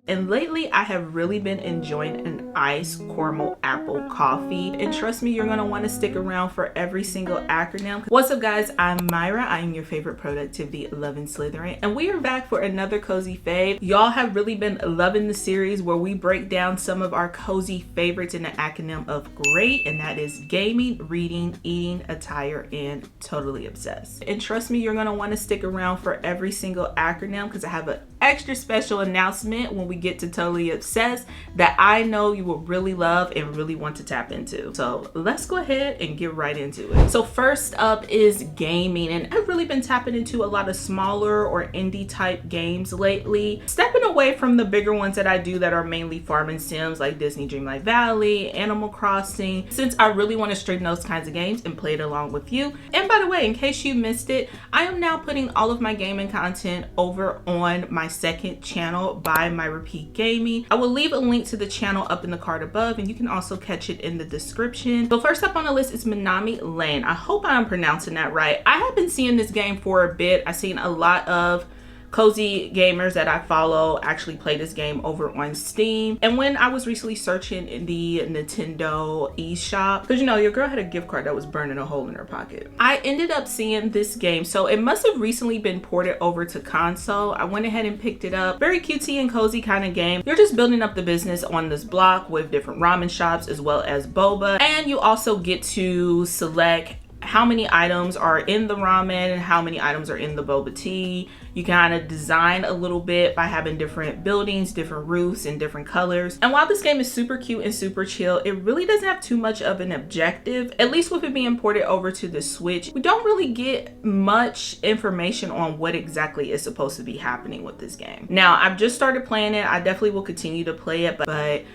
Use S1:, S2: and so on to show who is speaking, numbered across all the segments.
S1: And lately I have really been enjoying an iced caramel apple coffee. And trust me, you're gonna wanna stick around for every single acronym. What's up guys, I'm Myra. I am your favorite productivity loving Slytherin. And we are back for another cozy fave. Y'all have really been loving the series where we break down some of our cozy favorites in the acronym of G.R.E.A.T, and that is gaming, reading, eating, attire, and totally obsessed. And trust me, you're gonna wanna stick around for every single acronym because I have an extra special announcement when we get to Totally Obsessed that I know you will really love and really want to tap into. So let's go ahead and get right into it. So first up is gaming, and I've really been tapping into a lot of smaller or indie type games lately, stepping away from the bigger ones that I do that are mainly farming sims like Disney Dreamlight Valley, Animal Crossing, since I really want to stream those kinds of games and play it along with you. And by the way, in case you missed it, I am now putting all of my gaming content over on my second channel by Myra Gaming. I will leave a link to the channel up in the card above, and you can also catch it in the description. So first up on the list is Minami Lane. I hope I'm pronouncing that right. I have been seeing this game for a bit. I've seen a lot of cozy gamers that I follow actually play this game over on Steam. And when I was recently searching in the Nintendo eShop, because you know your girl had a gift card that was burning a hole in her pocket, I ended up seeing this game. So it must have recently been ported over to console. I went ahead and picked it up. Very cutesy and cozy kind of game. You're just building up the business on this block with different ramen shops as well as boba, and you also get to select how many items are in the ramen and how many items are in the boba tea. You kind of design a little bit by having different buildings, different roofs, and different colors. And while this game is super cute and super chill, it really doesn't have too much of an objective, at least with it being ported over to the Switch. We don't really get much information on what exactly is supposed to be happening with this game. Now, I've just started playing it. I definitely will continue to play it, but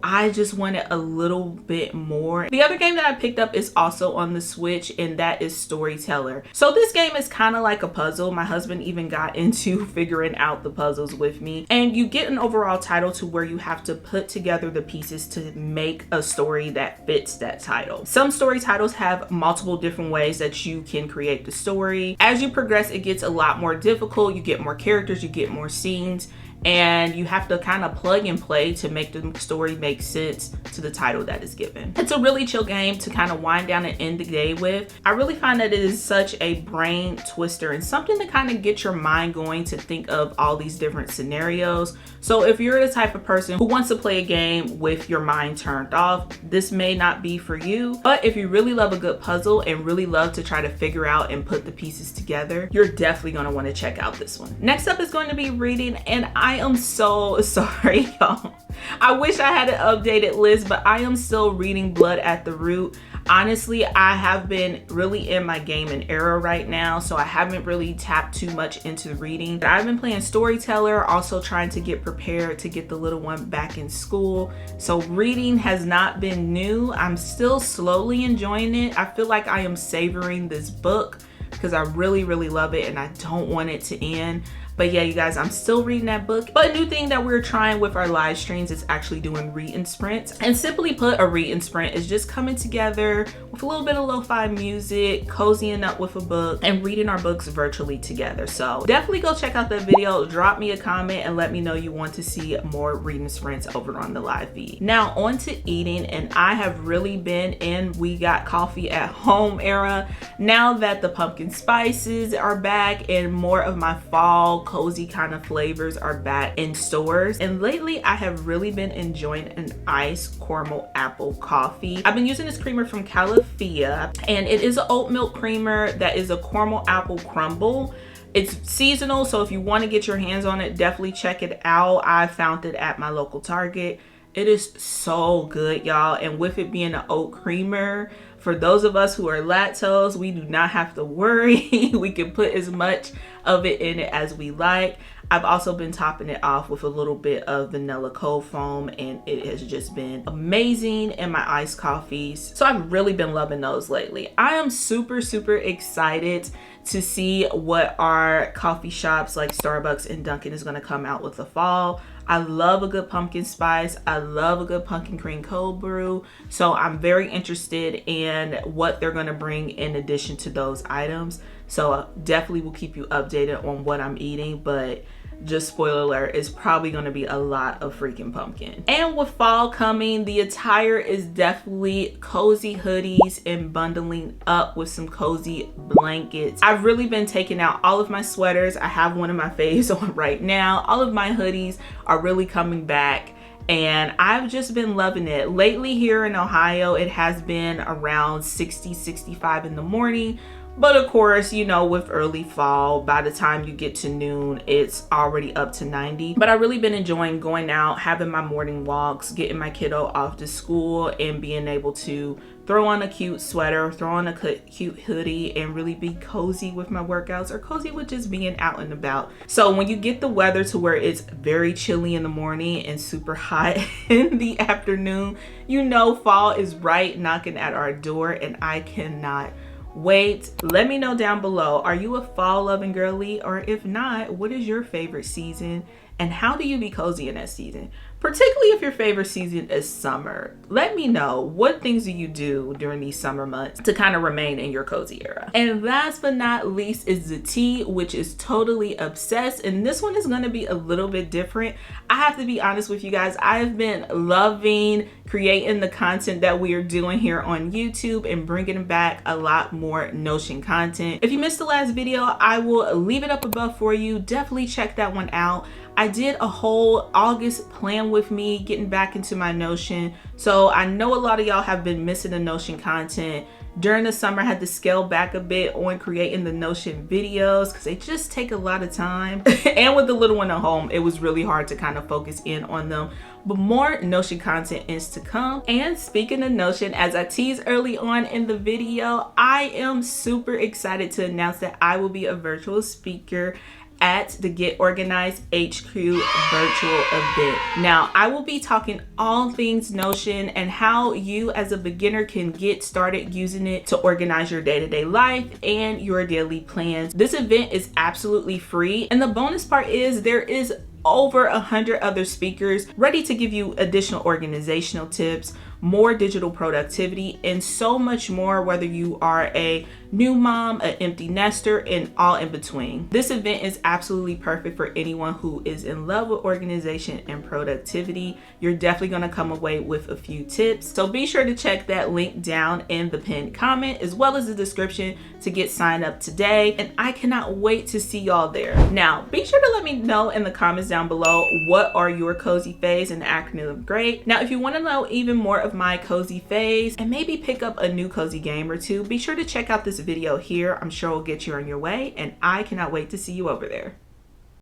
S1: I just wanted a little bit more. The other game that I picked up is also on the Switch, and that is Storyteller. So this game is kind of like a puzzle. My husband even got into figuring out the puzzles with me. And you get an overall title to where you have to put together the pieces to make a story that fits that title. Some story titles have multiple different ways that you can create the story. As you progress, it gets a lot more difficult. You get more characters, you get more scenes, and you have to kind of plug and play to make the story make sense to the title that is given. It's a really chill game to kind of wind down and end the day with. I really find that it is such a brain twister and something to kind of get your mind going to think of all these different scenarios. So if you're the type of person who wants to play a game with your mind turned off, this may not be for you. But if you really love a good puzzle and really love to try to figure out and put the pieces together, you're definitely going to want to check out this one. Next up is going to be reading, and I am so sorry, y'all. I wish I had an updated list, but I am still reading Blood at the Root. Honestly, I have been really in my gaming era right now, so I haven't really tapped too much into reading. I've been playing Storyteller, also trying to get prepared to get the little one back in school. So reading has not been new. I'm still slowly enjoying it. I feel like I am savoring this book because I really love it and I don't want it to end. But yeah, you guys, I'm still reading that book. But a new thing that we're trying with our live streams is actually doing reading sprints. And simply put, a reading sprint is just coming together with a little bit of lo-fi music, cozying up with a book, and reading our books virtually together. So definitely go check out that video. Drop me a comment and let me know you want to see more reading sprints over on the live feed. Now on to eating, and I have really been in we got coffee at home era. Now that the pumpkin spices are back and more of my fall cozy kind of flavors are back in stores, and lately I have really been enjoying an iced caramel apple coffee. I've been using this creamer from Califia, and it is an oat milk creamer that is a caramel apple crumble. It's seasonal, so if you want to get your hands on it, definitely check it out. I found it at my local Target. It is so good, y'all, and with it being an oat creamer, for those of us who are lactose, we do not have to worry. We can put as much of it in it as we like. I've also been topping it off with a little bit of vanilla cold foam, and it has just been amazing in my iced coffees. So I've really been loving those lately. I am super excited to see what our coffee shops like Starbucks and Dunkin' is going to come out with the fall. I love a good pumpkin spice. I love a good pumpkin cream cold brew. So I'm very interested in what they're going to bring in addition to those items. So definitely will keep you updated on what I'm eating. But just spoiler alert, it's probably going to be a lot of freaking pumpkin. And with fall coming, the attire is definitely cozy hoodies and bundling up with some cozy blankets. I've really been taking out all of my sweaters. I have one of my faves on right now. All of my hoodies are really coming back, and I've just been loving it. Lately here in Ohio, it has been around 60, 65 in the morning. But of course, you know, with early fall, by the time you get to noon, it's already up to 90. But I've really been enjoying going out, having my morning walks, getting my kiddo off to school, and being able to throw on a cute sweater, throw on a cute hoodie, and really be cozy with my workouts, or cozy with just being out and about. So when you get the weather to where it's very chilly in the morning and super hot in the afternoon, you know fall is right knocking at our door, and I cannot wait. Let me know down below, are you a fall loving girly? Or if not, what is your favorite season, and how do you be cozy in that season? Particularly if your favorite season is summer. Let me know, what things do you do during these summer months to kind of remain in your cozy era? And last but not least is the tea, which is totally obsessed. And this one is going to be a little bit different. I have to be honest with you guys, I've been loving creating the content that we are doing here on YouTube and bringing back a lot more Notion content. If you missed the last video, I will leave it up above for you. Definitely check that one out. I did a whole August plan with me getting back into my Notion. So I know a lot of y'all have been missing the Notion content. During the summer, I had to scale back a bit on creating the Notion videos because they just take a lot of time. And with the little one at home, it was really hard to kind of focus in on them. But more Notion content is to come. And speaking of Notion, as I teased early on in the video, I am super excited to announce that I will be a virtual speaker at the Get Organized HQ virtual event. Now, I will be talking all things Notion and how you as a beginner can get started using it to organize your day-to-day life and your daily plans. This event is absolutely free, and the bonus part is there is over 100 other speakers ready to give you additional organizational tips, more digital productivity, and so much more, whether you are a new mom, an empty nester, and all in between. This event is absolutely perfect for anyone who is in love with organization and productivity. You're definitely going to come away with a few tips. So be sure to check that link down in the pinned comment as well as the description to get signed up today. And I cannot wait to see y'all there. Now, be sure to let me know in the comments down below, what are your cozy faves in the acronym GR.E.A.T? Now, if you want to know even more of my cozy faves and maybe pick up a new cozy game or two, be sure to check out this video here. I'm sure it'll get you on your way, and I cannot wait to see you over there.